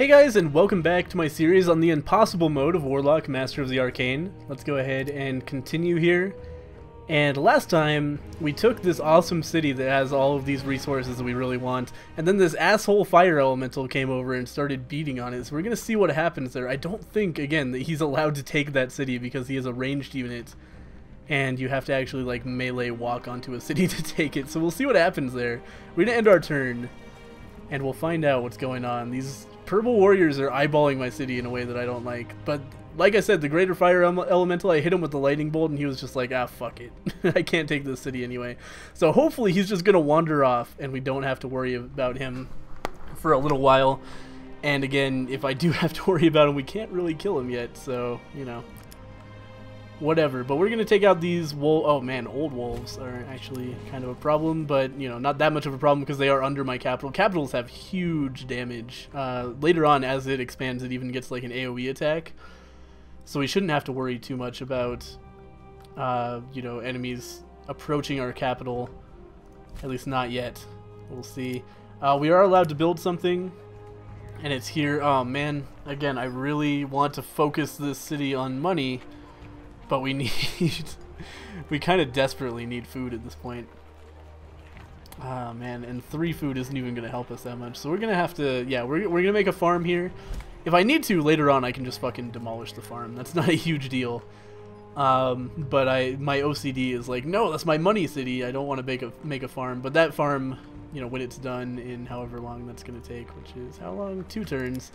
Hey guys, and welcome back to my series on the impossible mode of Warlock, Master of the Arcane. Let's go ahead and continue here. And last time, we took this awesome city that has all of these resources that we really want, and then this asshole fire elemental came over and started beating on it, so we're gonna see what happens there. I don't think, again, that he's allowed to take that city because he is a ranged unit, and you have to actually, like, melee walk onto a city to take it, so we'll see what happens there. We're gonna end our turn, and we'll find out what's going on. These purple warriors are eyeballing my city in a way that I don't like, but like I said, the greater fire elemental, I hit him with the lightning bolt and he was just like, ah, fuck it. I can't take this city anyway. So hopefully he's just gonna wander off and we don't have to worry about him for a little while. And again, if I do have to worry about him, we can't really kill him yet, so, you know, whatever. But we're gonna take out these oh man, old wolves are actually kind of a problem, but you know, not that much of a problem because they are under my capital. Capitals have huge damage. Later on, as it expands, it even gets like an AoE attack, so we shouldn't have to worry too much about you know, enemies approaching our capital, at least not yet. We'll see. We are allowed to build something, and it's here. Oh man, again, I really want to focus this city on money, but we need, we kind of desperately need food at this point. Ah man, and 3 food isn't even going to help us that much. So we're going to have to, yeah, we're going to make a farm here. If I need to, later on, I can just fucking demolish the farm. That's not a huge deal. But my OCD is like, no, that's my money city. I don't want to make a farm. But that farm, you know, when it's done in however long that's going to take, which is how long? 2 turns,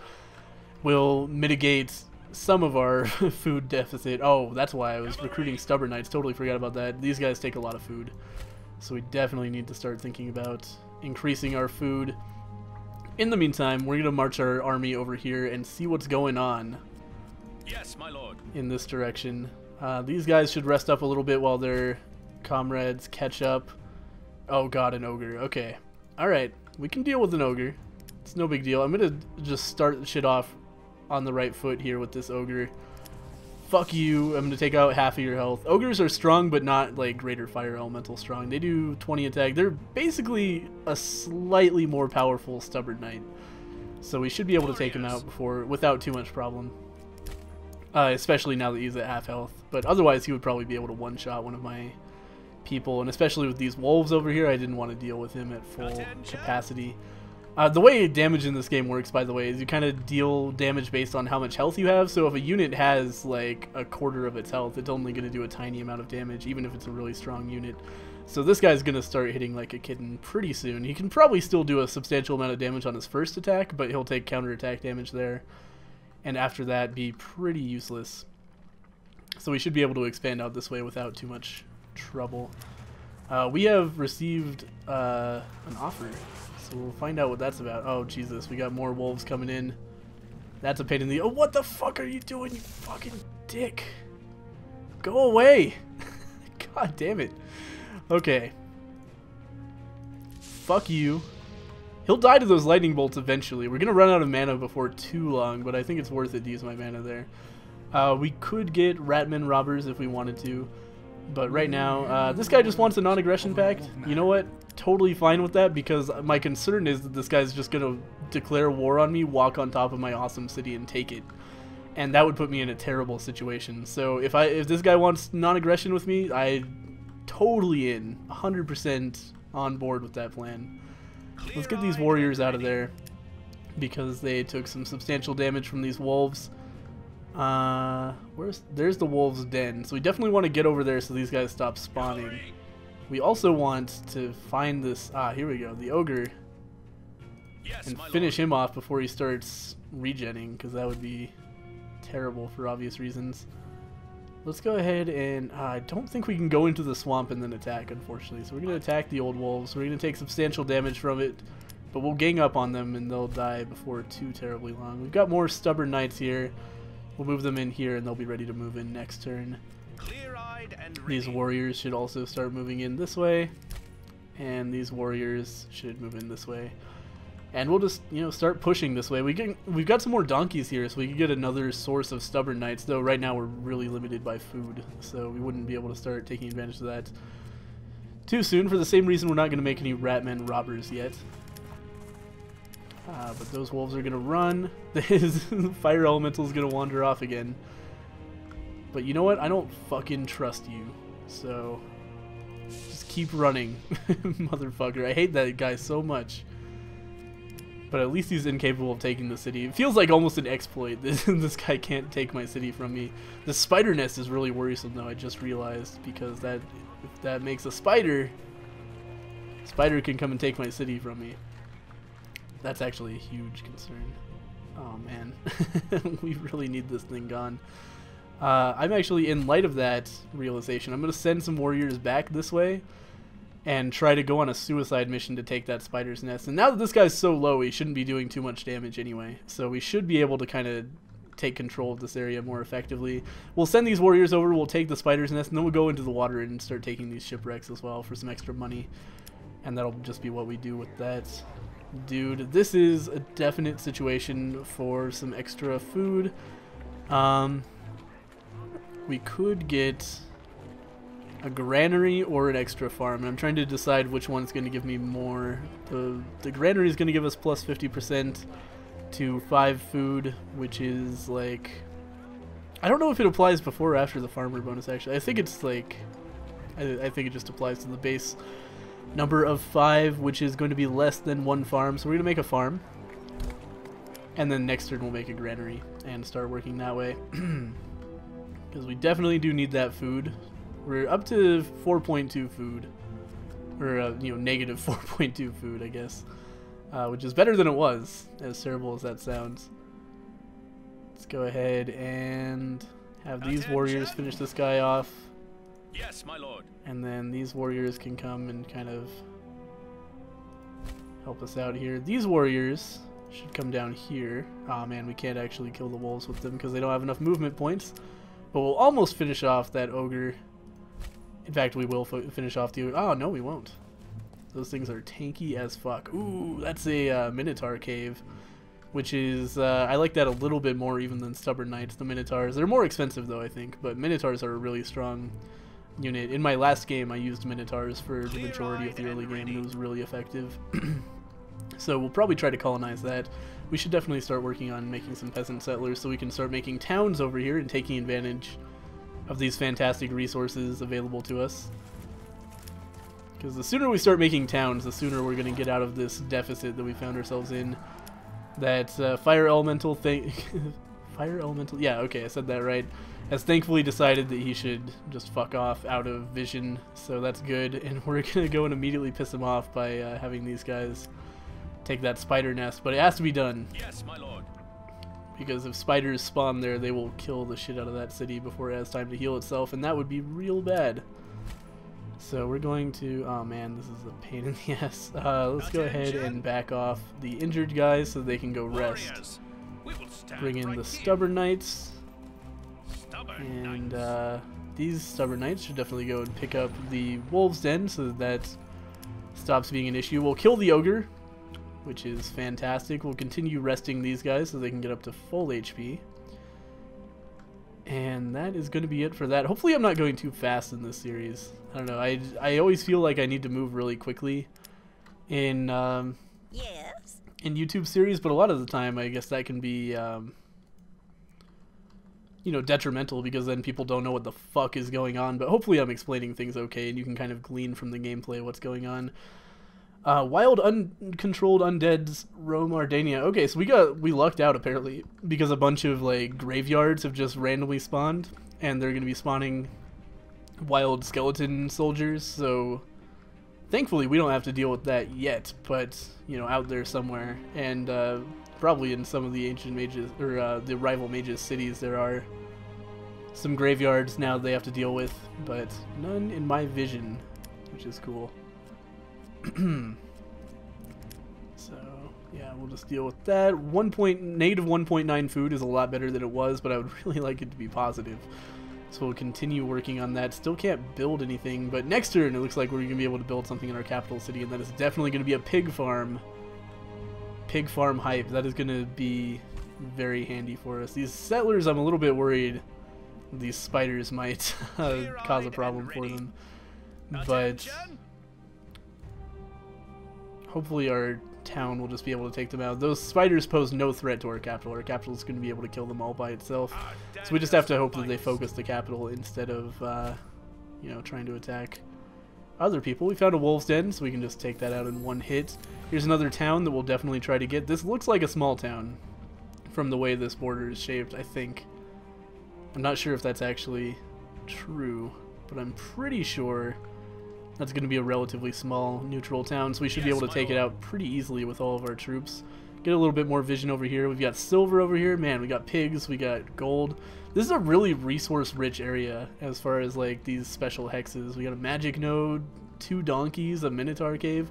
will mitigate some of our food deficit. Oh, that's why I was recruiting stubborn knights. Totally forgot about that. These guys take a lot of food, so we definitely need to start thinking about increasing our food. In the meantime, we're gonna march our army over here and see what's going on. Yes, my lord. In this direction. These guys should rest up a little bit while their comrades catch up. Oh god, an ogre. Okay, all right, we can deal with an ogre. It's no big deal. I'm gonna just start shit off on the right foot here with this ogre. Fuck you. I'm gonna take out half of your health. Ogres are strong, but not like greater fire elemental strong. They do 20 attack. They're basically a slightly more powerful stubborn knight, so we should be able to take him out without too much problem, especially now that he's at half health. But otherwise he would probably be able to one-shot one of my people, and especially with these wolves over here, I didn't want to deal with him at full capacity. The way damage in this game works, by the way, is you kind of deal damage based on how much health you have. So if a unit has like a quarter of its health, it's only going to do a tiny amount of damage, even if it's a really strong unit. So this guy's going to start hitting like a kitten pretty soon. He can probably still do a substantial amount of damage on his first attack, but he'll take counterattack damage there, and after that be pretty useless. So we should be able to expand out this way without too much trouble. We have received an offer, so we'll find out what that's about. Oh Jesus, we got more wolves coming in. That's a pain in the— oh, what the fuck are you doing, you fucking dick? Go away. God damn it. Okay. Fuck you. He'll die to those lightning bolts eventually. We're gonna run out of mana before too long, but I think it's worth it to use my mana there. We could get Ratman robbers if we wanted to, but right now, this guy just wants a non-aggression pact. You know what? Totally fine with that, because my concern is that this guy's just gonna declare war on me, walk on top of my awesome city, and take it, and that would put me in a terrible situation. So if this guy wants non-aggression with me, I'm totally in, 100% on board with that plan. Let's get these warriors out of there, because they took some substantial damage from these wolves. There's the wolves' den, so we definitely want to get over there so these guys stop spawning. We also want to find this, here we go, the ogre, and finish him off before he starts regenning, because that would be terrible for obvious reasons. Let's go ahead and, I don't think we can go into the swamp and then attack, unfortunately, so we're going to attack the old wolves. We're going to take substantial damage from it, but we'll gang up on them and they'll die before too terribly long. We've got more stubborn knights here. We'll move them in here and they'll be ready to move in next turn. These warriors should also start moving in this way, and these warriors should move in this way, and we'll just, you know, start pushing this way. We've got some more donkeys here, so we can get another source of stubborn knights, though right now we're really limited by food, so we wouldn't be able to start taking advantage of that too soon, for the same reason we're not going to make any Ratman robbers yet. But those wolves are gonna run. His fire elemental is gonna wander off again. But you know what? I don't fucking trust you. So just keep running, motherfucker. I hate that guy so much. But at least he's incapable of taking the city. It feels like almost an exploit. This guy can't take my city from me. The spider nest is really worrisome, though. I just realized, because if that makes a spider can come and take my city from me. That's actually a huge concern. Oh man, we really need this thing gone. I'm actually, in light of that realization, I'm going to send some warriors back this way and try to go on a suicide mission to take that spider's nest. And now that this guy's so low, he shouldn't be doing too much damage anyway. So we should be able to kind of take control of this area more effectively. We'll send these warriors over, we'll take the spider's nest, and then we'll go into the water and start taking these shipwrecks as well for some extra money. And that'll just be what we do with that. Dude, this is a definite situation for some extra food. We could get a granary or an extra farm, and I'm trying to decide which one's going to give me more. The granary is going to give us plus 50% to 5 food, which is like, I don't know if it applies before or after the farmer bonus actually. I think it's like, I think it just applies to the base number of 5, which is going to be less than 1 farm. So we're going to make a farm, and then next turn we'll make a granary and start working that way. Because we definitely do need that food. We're up to 4.2 food, or you know, negative 4.2 food, I guess, which is better than it was, as terrible as that sounds. Let's go ahead and have these warriors finish this guy off. Yes, my lord. And then these warriors can come and kind of help us out here. These warriors should come down here. Oh man, we can't actually kill the wolves with them because they don't have enough movement points. But we'll almost finish off that ogre. In fact, we will finish off the ogre. Oh, no, we won't. Those things are tanky as fuck. Ooh, that's a Minotaur cave, which is, I like that a little bit more even than Stubborn Knights. The Minotaurs, they're more expensive though, I think, but Minotaurs are a really strong unit. In my last game, I used Minotaurs for the majority of the early game, and it was really effective. So we'll probably try to colonize that. We should definitely start working on making some peasant settlers so we can start making towns over here and taking advantage of these fantastic resources available to us. Because the sooner we start making towns, the sooner we're going to get out of this deficit that we found ourselves in. That fire elemental thing... fire elemental? Yeah, okay, I said that right. Has thankfully decided that he should just fuck off out of vision, so that's good. And we're going to go and immediately piss him off by having these guys take that spider nest, but it has to be done. Yes, my lord. Because if spiders spawn there, they will kill the shit out of that city before it has time to heal itself, and that would be real bad. So we're going to... oh man, this is a pain in the ass. Let's go ahead and back off the injured guys so they can go rest. Bring in the Stubborn Knights. And these Stubborn Knights should definitely go and pick up the Wolves' Den so that stops being an issue. We'll kill the Ogre, which is fantastic. We'll continue resting these guys so they can get up to full HP. And that is going to be it for that. Hopefully I'm not going too fast in this series. I don't know. I always feel like I need to move really quickly in YouTube series, but a lot of the time I guess that can be you know, detrimental because then people don't know what the fuck is going on. But hopefully I'm explaining things okay and you can kind of glean from the gameplay what's going on. Wild uncontrolled undeads roam Ardania. Okay, so we lucked out apparently because a bunch of like graveyards have just randomly spawned and they're going to be spawning wild skeleton soldiers. So thankfully we don't have to deal with that yet, but you know, out there somewhere and probably in some of the ancient mages or the rival mages cities there are some graveyards now they have to deal with, but none in my vision, which is cool. So yeah, we'll just deal with that. Negative 1.9 food is a lot better than it was, but I would really like it to be positive. So we'll continue working on that. Still can't build anything, but next turn it looks like we're going to be able to build something in our capital city, and that is definitely going to be a pig farm. Pig farm hype. That is going to be very handy for us. These settlers, I'm a little bit worried these spiders might cause a problem for them. But hopefully our town will just be able to take them out. Those spiders pose no threat to our capital. Our capital is going to be able to kill them all by itself. So we just have to hope that they focus the capital instead of, you know, trying to attack other people. We found a wolf's den, so we can just take that out in one hit. Here's another town that we'll definitely try to get. This looks like a small town from the way this border is shaped, I think. I'm not sure if that's actually true, but I'm pretty sure that's going to be a relatively small neutral town, so we should be able to take it out pretty easily with all of our troops. Get a little bit more vision over here. We've got silver over here. Man, we got pigs, we got gold. This is a really resource-rich area as far as like these special hexes. We got a magic node, 2 donkeys, a minotaur cave.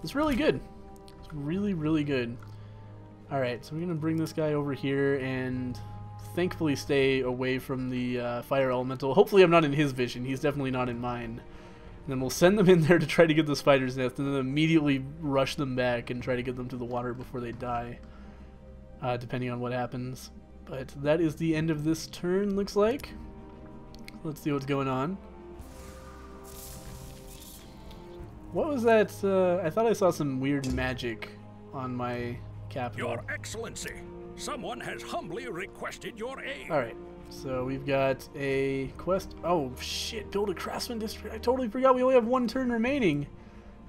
It's really good. It's really, really good. Alright, so we're going to bring this guy over here and thankfully stay away from the fire elemental. Hopefully I'm not in his vision. He's definitely not in mine. And then we'll send them in there to try to get the spider's nest and then immediately rush them back and try to get them to the water before they die, depending on what happens. But that is the end of this turn, looks like. Let's see what's going on. What was that? I thought I saw some weird magic on my capital. Your Excellency, someone has humbly requested your aid. Alright, so we've got a quest. Oh shit, build a craftsman district. I totally forgot we only have 1 turn remaining.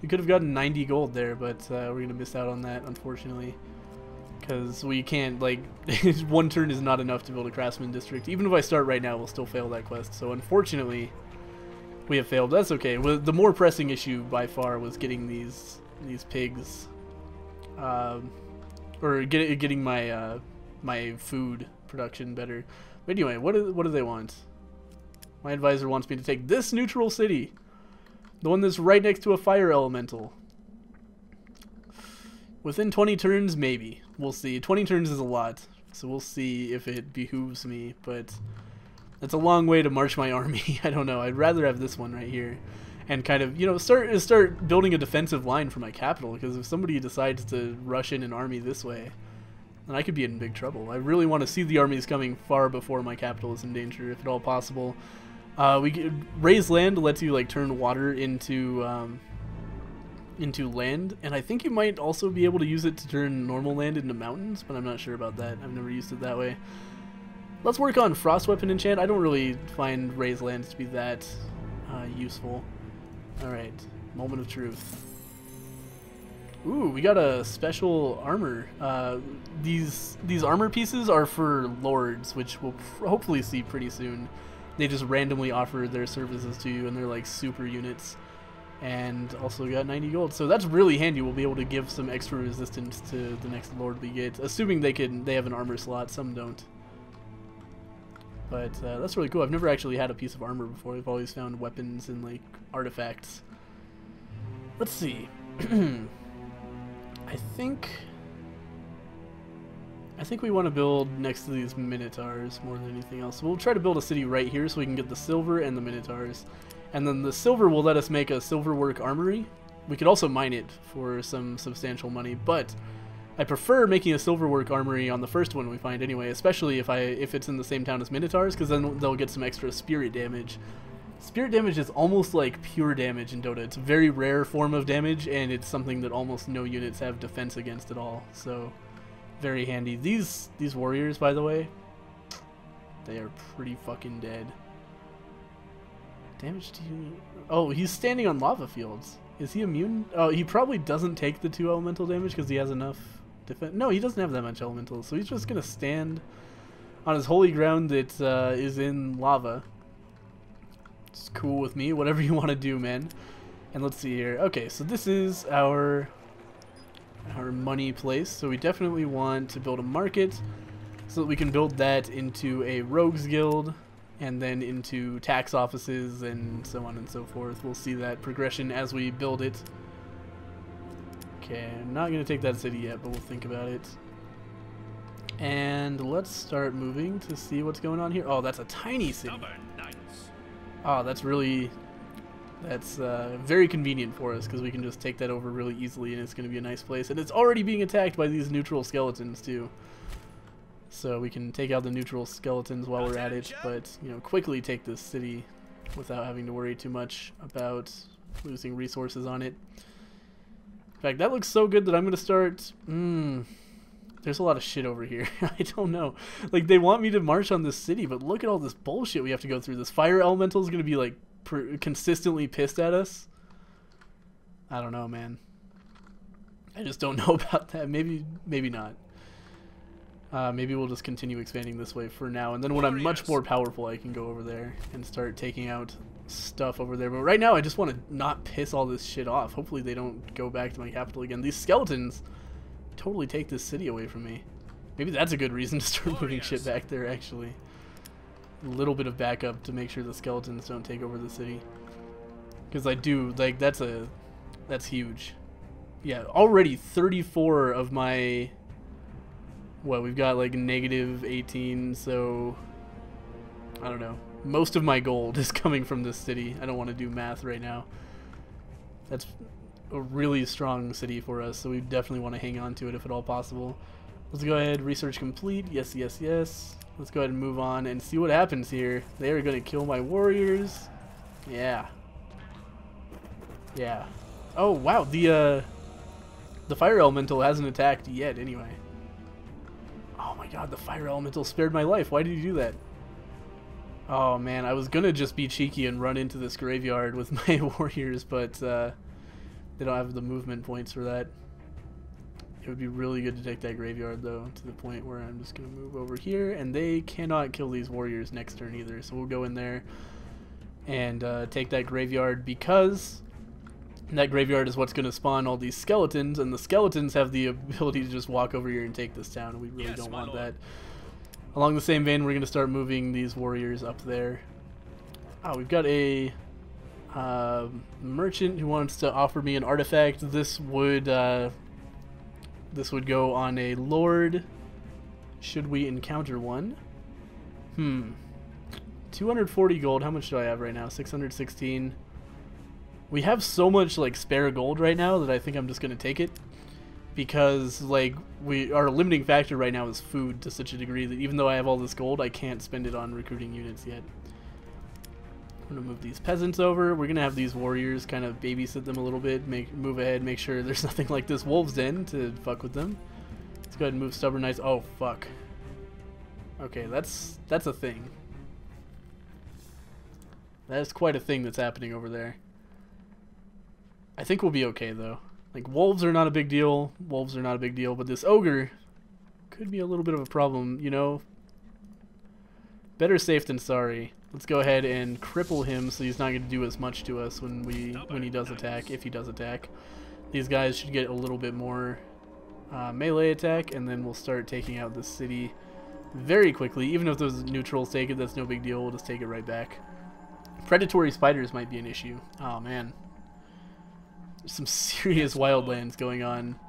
We could have gotten 90 gold there, but we're going to miss out on that, unfortunately. Because we can't, like, 1 turn is not enough to build a craftsman district. Even if I start right now, we'll still fail that quest. So unfortunately, we have failed. That's okay. Well, the more pressing issue by far was getting these pigs, or getting my my food production better. But anyway, what do they want? My advisor wants me to take this neutral city, the one that's right next to a fire elemental. Within 20 turns, maybe. We'll see. 20 turns is a lot, so we'll see if it behooves me, but that's a long way to march my army. I don't know. I'd rather have this one right here and kind of, you know, start building a defensive line for my capital, because if somebody decides to rush in an army this way, then I could be in big trouble. I really want to see the armies coming far before my capital is in danger, if at all possible. Raise land lets you like turn water into land, and I think you might also be able to use it to turn normal land into mountains, but I'm not sure about that. I've never used it that way. Let's work on frost weapon enchant. I don't really find raised lands to be that useful. Alright, moment of truth. Ooh, we got a special armor. These armor pieces are for lords, which we'll hopefully see pretty soon. They just randomly offer their services to you, and they're like super units. And also got 90 gold, so that's really handy. We'll be able to give some extra resistance to the next lord we get, assuming they have an armor slot. Some don't. But that's really cool. I've never actually had a piece of armor before. I've always found weapons and like artifacts. Let's see. I think we want to build next to these minotaurs more than anything else. So we'll try to build a city right here so we can get the silver and the minotaurs. And then the silver will let us make a silver work armory. We could also mine it for some substantial money, but I prefer making a silver work armory on the first one we find anyway, especially if it's in the same town as minotaurs, because then they'll get some extra spirit damage. Spirit damage is almost like pure damage in Dota. It's a very rare form of damage, and it's something that almost no units have defense against at all. So, very handy. These warriors, by the way, they are pretty fucking dead. Damage to you. Oh, he's standing on lava fields. Is he immune? Oh, he probably doesn't take the 2 elemental damage because he has enough defense. No, he doesn't have that much elemental, so he's just gonna stand on his holy ground that is in lava. It's cool with me, whatever you want to do, man. And let's see here. Okay, so this is our money place. So we definitely want to build a market so that we can build that into a rogues guild and then into tax offices and so on and so forth. We'll see that progression as we build it. Okay, I'm not going to take that city yet, but we'll think about it. And let's start moving to see what's going on here. Oh, that's a tiny city. Oh, that's very convenient for us because we can just take that over really easily, and it's going to be a nice place. And it's already being attacked by these neutral skeletons too. So we can take out the neutral skeletons while we're at it, but quickly take this city without having to worry too much about losing resources on it. In fact, that looks so good that I'm gonna start. There's a lot of shit over here. I don't know. Like, they want me to march on this city, but look at all this bullshit we have to go through. This fire elemental is gonna be like consistently pissed at us. I don't know, man. I just don't know about that. Maybe not. Maybe we'll just continue expanding this way for now, and then when I'm much more powerful, I can go over there and start taking out stuff over there. But right now, I just want to not piss all this shit off. Hopefully they don't go back to my capital again. These skeletons totally take this city away from me. Maybe that's a good reason to start moving shit back there, actually. A little bit of backup to make sure the skeletons don't take over the city. Because I do, like, that's huge. Yeah, already 34 of my... What, we've got like negative 18, so... I don't know. Most of my gold is coming from this city. I don't want to do math right now. That's a really strong city for us, so we definitely want to hang on to it if at all possible. Let's go ahead, research complete. Yes, yes, yes. Let's go ahead and move on and see what happens here. They are going to kill my warriors. Yeah. Yeah. Oh, wow. The fire elemental hasn't attacked yet anyway. Oh my god, the fire elemental spared my life. Why did you do that? Oh man, I was gonna just be cheeky and run into this graveyard with my warriors, but they don't have the movement points for that. It would be really good to take that graveyard though, to the point where I'm just gonna move over here, and they cannot kill these warriors next turn either, so we'll go in there and take that graveyard, because that graveyard is what's going to spawn all these skeletons, and the skeletons have the ability to just walk over here and take this town, and we really don't want that. Along the same vein, we're going to start moving these warriors up there. Oh, we've got a merchant who wants to offer me an artifact. This would go on a lord, should we encounter one. 240 gold. How much do I have right now? 616. We have so much like spare gold right now that I think I'm just gonna take it, because like our limiting factor right now is food to such a degree that even though I have all this gold, I can't spend it on recruiting units yet. I'm gonna move these peasants over. We're gonna have these warriors kind of babysit them a little bit, move ahead, make sure there's nothing like this wolves den to fuck with them. Let's go ahead and move stubborn knights. Oh fuck. Okay, that's a thing. That's quite a thing that's happening over there. I think we'll be okay though. Like, wolves are not a big deal. Wolves are not a big deal, but this ogre could be a little bit of a problem, you know. Better safe than sorry. Let's go ahead and cripple him so he's not going to do as much to us when he does attack, if he does attack. These guys should get a little bit more melee attack, and then we'll start taking out this city very quickly. Even if those neutrals take it, that's no big deal. We'll just take it right back. Predatory spiders might be an issue. Oh man. There's some serious wildlands going on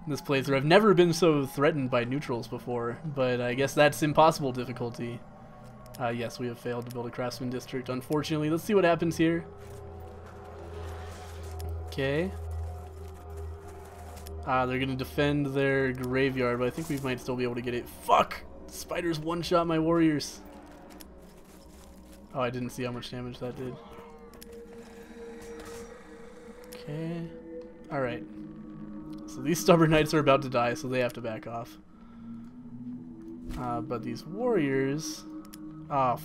in this playthrough. I've never been so threatened by neutrals before, but I guess that's impossible difficulty. Yes, we have failed to build a craftsman district, unfortunately. Let's see what happens here. Okay. They're going to defend their graveyard, but I think we might still be able to get it. Fuck! Spiders one-shot my warriors. Oh, I didn't see how much damage that did. Okay. Alright. So these stubborn knights are about to die, so they have to back off. But these warriors... Oh,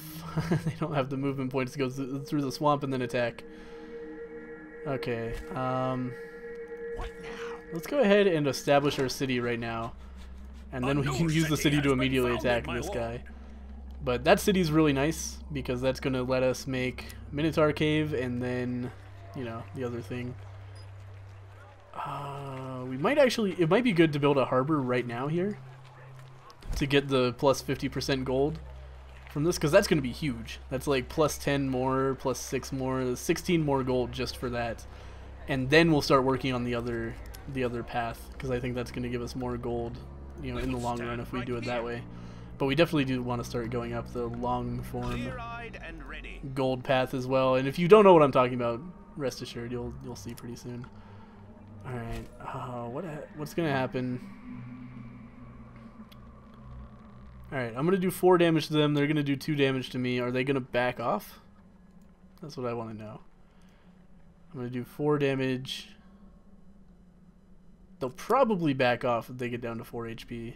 they don't have the movement points to go through the swamp and then attack. Okay. Let's go ahead and establish our city right now. And then we can use the city to immediately attack this guy. But that city's really nice, because that's going to let us make Minotaur Cave and then, you know, the other thing. We might actually... It might be good to build a harbor right now here to get the plus 50% gold from this, because that's going to be huge. That's like plus 10 more, plus 6 more, 16 more gold just for that. And then we'll start working on the other path, because I think that's going to give us more gold, you know, in the long run if we do it that way. But we definitely do want to start going up the long form gold path as well. And if you don't know what I'm talking about, rest assured you'll see pretty soon. All right, what's gonna happen? All right, I'm gonna do 4 damage to them. They're gonna do 2 damage to me. Are they gonna back off? That's what I want to know. I'm gonna do 4 damage. They'll probably back off if they get down to 4 HP.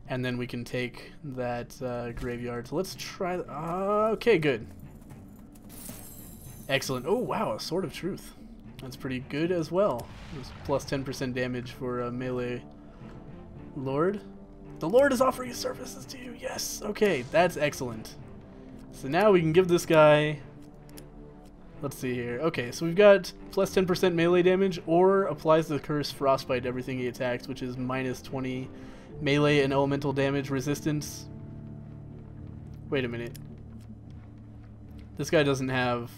And then we can take that graveyard. So let's try... okay, good. Excellent. Oh, wow, a Sword of Truth. That's pretty good as well. There's plus 10% damage for a melee Lord. The Lord is offering his services to you. Yes. Okay, that's excellent. So now we can give this guy... Let's see here. Okay, so we've got plus 10% melee damage, or applies the curse frostbite to everything he attacks, which is minus 20 melee and elemental damage resistance. Wait a minute. This guy doesn't have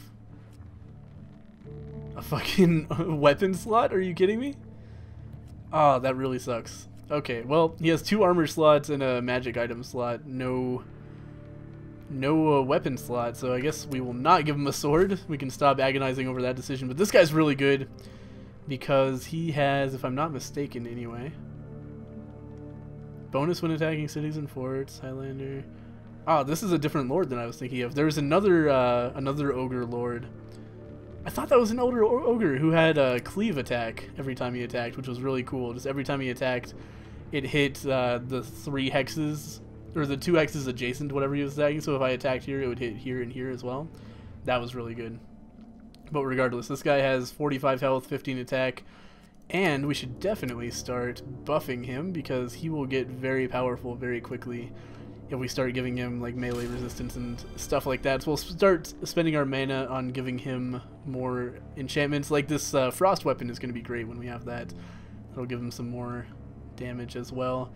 a fucking weapon slot? Are you kidding me? Oh, that really sucks. Okay, well, he has 2 armor slots and a magic item slot. No weapon slot, so I guess we will not give him a sword. We can stop agonizing over that decision. But this guy's really good because he has, if I'm not mistaken anyway, bonus when attacking cities and forts, Highlander. Oh, this is a different lord than I was thinking of. There's another ogre lord. I thought that was an older ogre who had a cleave attack every time he attacked, which was really cool. Just every time he attacked, it hit the 3 hexes, or the 2 hexes adjacent to whatever he was attacking. So if I attacked here, it would hit here and here as well. That was really good. But regardless, this guy has 45 health, 15 attack, and we should definitely start buffing him because he will get very powerful very quickly if we start giving him like melee resistance and stuff like that. So we'll start spending our mana on giving him more enchantments. Like this frost weapon is going to be great when we have that. It'll give him some more damage as well.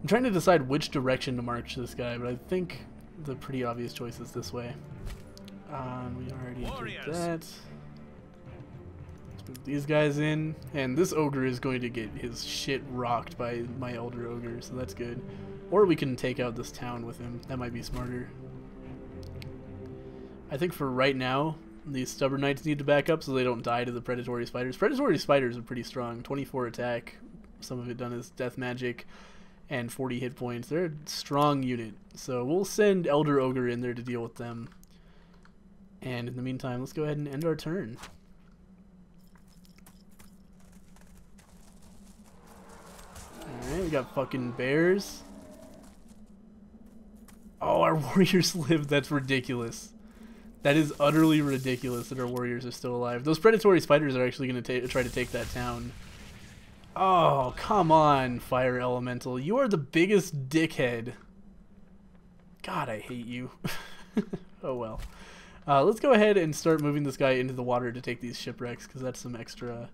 I'm trying to decide which direction to march this guy, but I think the pretty obvious choice is this way. We already did that. Let's move these guys in, and this ogre is going to get his shit rocked by my elder ogre, so that's good. Or we can take out this town with him. That might be smarter. I think for right now, these stubborn knights need to back up so they don't die to the predatory spiders. Predatory spiders are pretty strong. 24 attack, some of it done as death magic, and 40 hit points. They're a strong unit. So we'll send Elder Ogre in there to deal with them. And in the meantime, let's go ahead and end our turn. Alright, we got fucking bears. Oh, our warriors live. That's ridiculous. That is utterly ridiculous that our warriors are still alive. Those predatory spiders are actually going to try to take that town. Oh, come on, fire elemental. You are the biggest dickhead. God, I hate you. Oh, well. Let's go ahead and start moving this guy into the water to take these shipwrecks, because that's some extra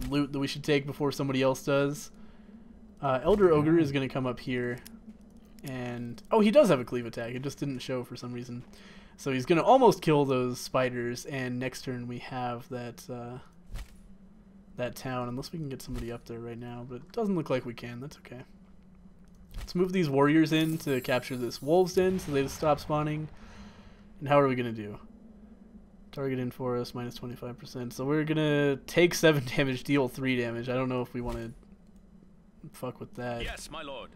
loot that we should take before somebody else does. Elder Ogre is going to come up here. And oh, he does have a cleave attack. It just didn't show for some reason. So he's going to almost kill those spiders, and next turn we have that that town, unless we can get somebody up there right now, but it doesn't look like we can. That's okay. Let's move these warriors in to capture this wolves den so they stop spawning. And how are we going to do? Target in for us, minus 25%. So we're going to take 7 damage, deal 3 damage. I don't know if we want to fuck with that. Yes, my lord.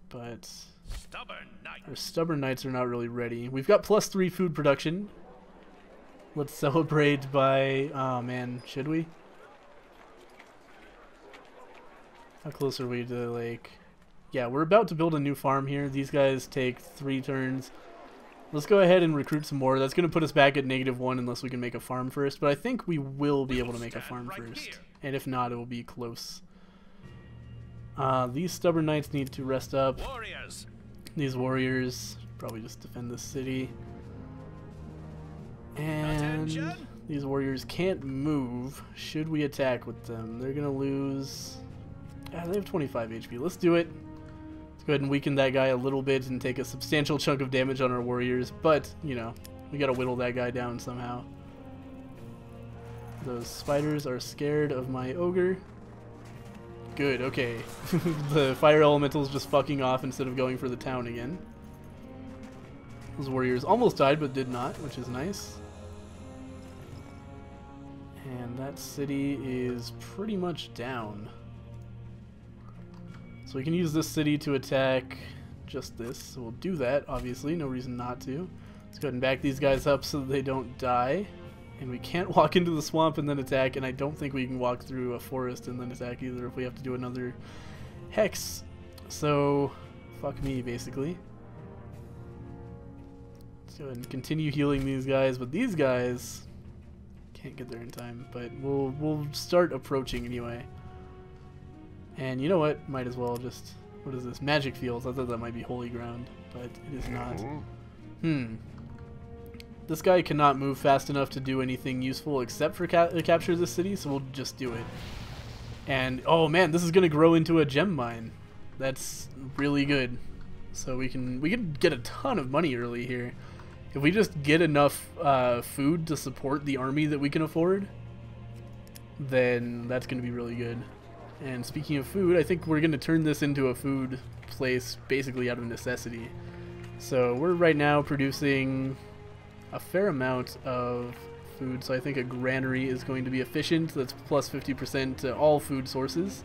But Stubborn knight. our stubborn knights are not really ready. We've got plus 3 food production. Let's celebrate by... oh man, should we? How close are we to like... yeah, we're about to build a new farm here. These guys take 3 turns. Let's go ahead and recruit some more. That's going to put us back at -1 unless we can make a farm first. But I think we will be able to make a farm first. And if not, it will be close. These stubborn knights need to rest up. Warriors. These warriors probably just defend the city. And Attention. these warriors can't move. Should we attack with them? They're going to lose... yeah, they have 25 HP. Let's do it. Let's go ahead and weaken that guy a little bit and take a substantial chunk of damage on our warriors. But, you know, we got to whittle that guy down somehow. Those spiders are scared of my ogre. Good, okay. The fire elemental's just fucking off instead of going for the town again. Those warriors almost died but did not, which is nice. And that city is pretty much down. So we can use this city to attack just this. So we'll do that, obviously. No reason not to. Let's go ahead and back these guys up so that they don't die. And we can't walk into the swamp and then attack, and I don't think we can walk through a forest and then attack either if we have to do another hex. So, fuck me, basically. Let's go ahead and continue healing these guys, but these guys can't get there in time, but we'll start approaching anyway. And you know what? Might as well just... What is this? Magic fields. I thought that might be holy ground, but it is not. This guy cannot move fast enough to do anything useful except for capture this city, so we'll just do it. And, oh man, this is going to grow into a gem mine. That's really good. So we can get a ton of money early here. If we just get enough food to support the army that we can afford, then that's going to be really good. And speaking of food, I think we're going to turn this into a food place basically out of necessity. So we're right now producing a fair amount of food, so I think a granary is going to be efficient. That's plus 50% to all food sources.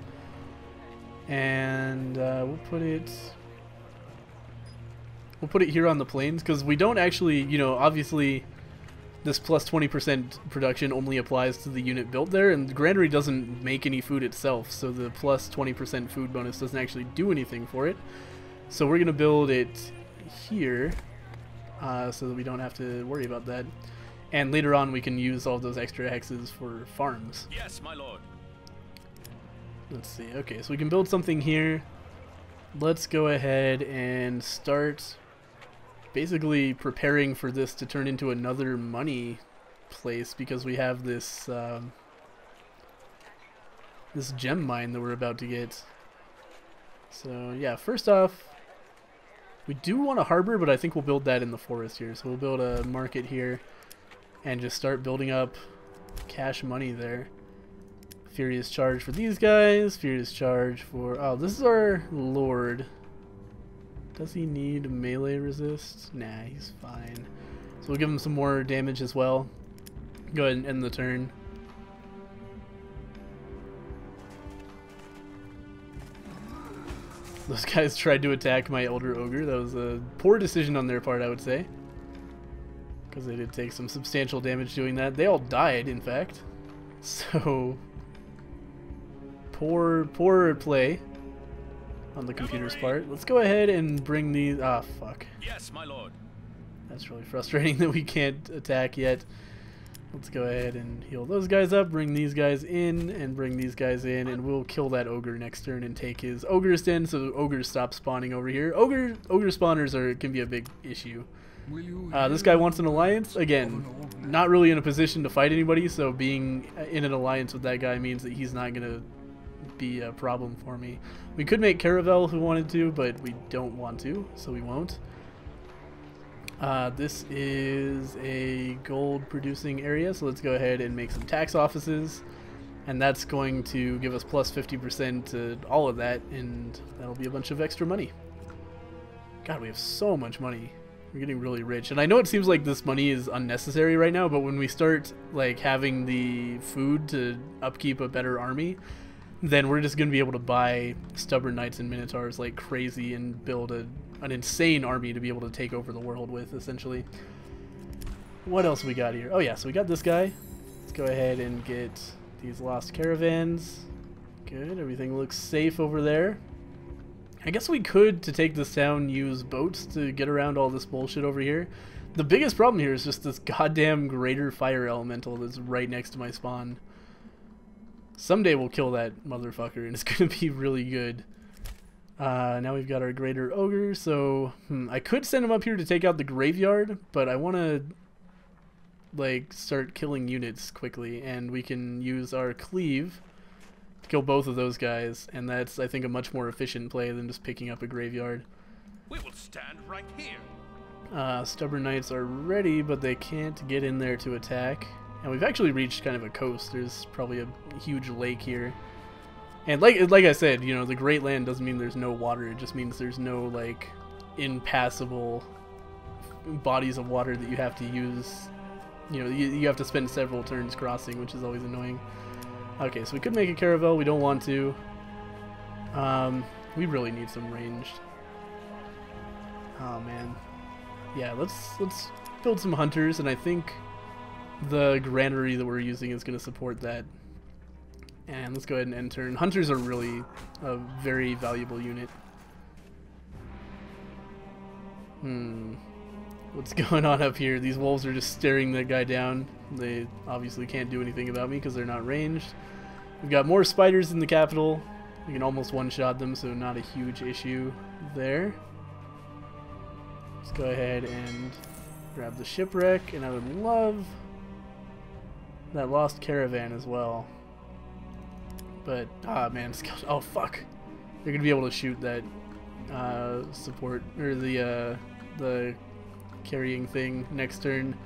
And we'll put it here on the plains, because we don't actually, you know, obviously this plus 20% production only applies to the unit built there, and the granary doesn't make any food itself, so the plus 20% food bonus doesn't actually do anything for it. So we're going to build it here, so that we don't have to worry about that. And later on we can use all those extra hexes for farms. Yes, my lord. Let's see. Okay, so we can build something here. Let's go ahead and start basically preparing for this to turn into another money place, because we have this this gem mine that we're about to get. So yeah, first off, we do want a harbor, but I think we'll build that in the forest here. So we'll build a market here and just start building up cash money there. Furious charge for these guys. Furious charge for... Oh, this is our lord. Does he need melee resist? Nah, he's fine. So we'll give him some more damage as well. Go ahead and end the turn. Those guys tried to attack my elder ogre. That was a poor decision on their part, I would say, because they did take some substantial damage doing that. They all died, in fact. So poor play on the computer's part. Let's go ahead and bring these... Ah, fuck. Yes, my lord. That's really frustrating that we can't attack yet. Let's go ahead and heal those guys up, bring these guys in, and bring these guys in, and we'll kill that ogre next turn and take his ogres den, so ogres stop spawning over here. Ogre spawners can be a big issue. This guy wants an alliance. Again, not really in a position to fight anybody, so being in an alliance with that guy means that he's not going to be a problem for me. We could make Caravel if we wanted to, but we don't want to, so we won't. This is a gold producing area, so let's go ahead and make some tax offices, and that's going to give us plus 50% to all of that, and that'll be a bunch of extra money. God, we have so much money. We're getting really rich, and I know it seems like this money is unnecessary right now, but when we start like having the food to upkeep a better army, then we're just going to be able to buy stubborn knights and minotaurs like crazy and build an insane army to be able to take over the world with, essentially. What else we got here? Oh yeah, so we got this guy. Let's go ahead and get these lost caravans. Good, everything looks safe over there. I guess we could, to take this town, use boats to get around all this bullshit over here. The biggest problem here is just this goddamn greater fire elemental that's right next to my spawn. Someday we'll kill that motherfucker and it's gonna be really good. Now we've got our greater ogre, so I could send him up here to take out the graveyard, but I want to like start killing units quickly, and we can use our cleave to kill both of those guys, and that's, I think, a much more efficient play than just picking up a graveyard. We will stand right here. Stubborn knights are ready, but they can't get in there to attack. And we've actually reached kind of a coast. There's probably a huge lake here. And like I said, you know, the Great Land doesn't mean there's no water. It just means there's no, like, impassable bodies of water that you have to use. You know, you have to spend several turns crossing, which is always annoying. Okay, so we could make a caravel. We don't want to. We really need some ranged. Oh, man. Yeah, let's build some hunters, and I think the granary that we're using is going to support that. And let's go ahead and end turn. Hunters are really a very valuable unit. What's going on up here? These wolves are just staring that guy down. They obviously can't do anything about me because they're not ranged. We've got more spiders in the capital. We can almost one-shot them, so not a huge issue there. Let's go ahead and grab the shipwreck, and I would love that lost caravan as well. But, ah man, oh fuck. They're gonna be able to shoot that support, or the carrying thing next turn.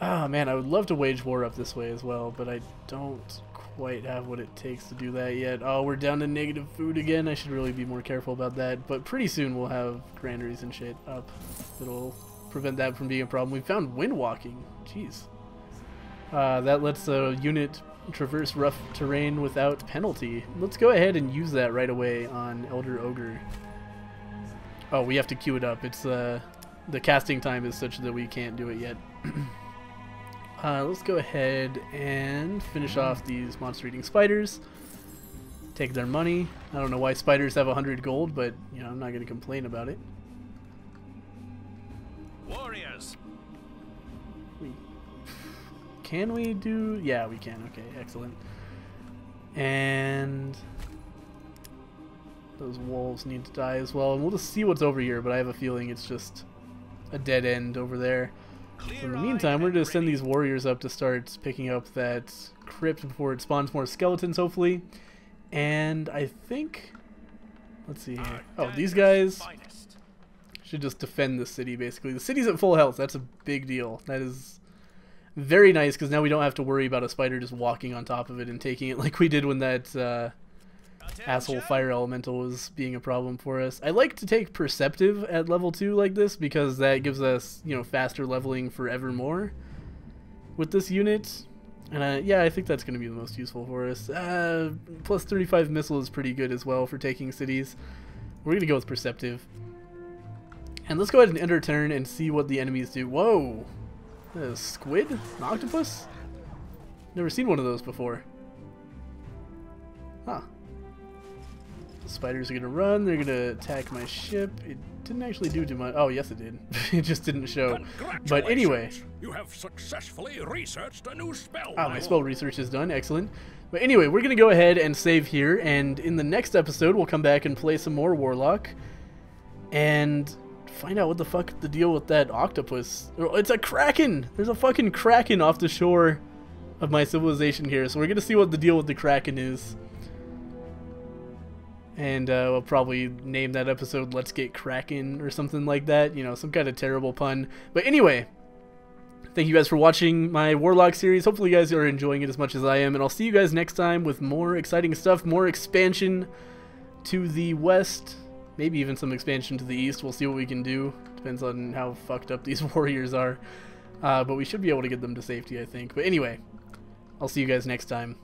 Ah man, I would love to wage war up this way as well, but I don't quite have what it takes to do that yet. Oh, we're down to negative food again. I should really be more careful about that, but pretty soon we'll have granaries and shit up that'll prevent that from being a problem. We found wind walking. Jeez. That lets a unit traverse rough terrain without penalty. Let's go ahead and use that right away on Elder Ogre. Oh, we have to queue it up. It's the casting time is such that we can't do it yet. Let's go ahead and finish off these monster-eating spiders. Take their money. I don't know why spiders have 100 gold, but you know, I'm not going to complain about it. Warriors. Can we do? Yeah, we can. Okay, excellent. And those wolves need to die as well. And we'll just see what's over here, but I have a feeling it's just a dead end over there. So in the meantime, we're going to send these warriors up to start picking up that crypt before it spawns more skeletons, hopefully. And I think... Let's see here. Oh, these guys should just defend this city, basically. The city's at full health. That's a big deal. That is very nice, because now we don't have to worry about a spider just walking on top of it and taking it like we did when that asshole fire elemental was being a problem for us. I like to take perceptive at level 2 like this, because that gives us, you know, faster leveling forevermore with this unit. And yeah, I think that's going to be the most useful for us. Plus 35 missile is pretty good as well for taking cities. We're going to go with perceptive. And let's go ahead and end our turn and see what the enemies do. Whoa! A squid? An octopus? Never seen one of those before. Huh. The spiders are gonna run, they're gonna attack my ship. It didn't actually do too much. Oh, yes it did. It just didn't show. But anyway. You have successfully researched a new spell. Ah, my spell research is done. Excellent. But anyway, we're gonna go ahead and save here, and in the next episode we'll come back and play some more Warlock. And find out what the fuck the deal with that octopus. It's a Kraken! There's a fucking Kraken off the shore of my civilization here. So we're gonna see what the deal with the Kraken is. And we'll probably name that episode Let's Get Kraken or something like that. You know, some kind of terrible pun. But anyway, thank you guys for watching my Warlock series. Hopefully you guys are enjoying it as much as I am. And I'll see you guys next time with more exciting stuff, more expansion to the west. Maybe even some expansion to the east. We'll see what we can do. Depends on how fucked up these warriors are. But we should be able to get them to safety, I think. But anyway, I'll see you guys next time.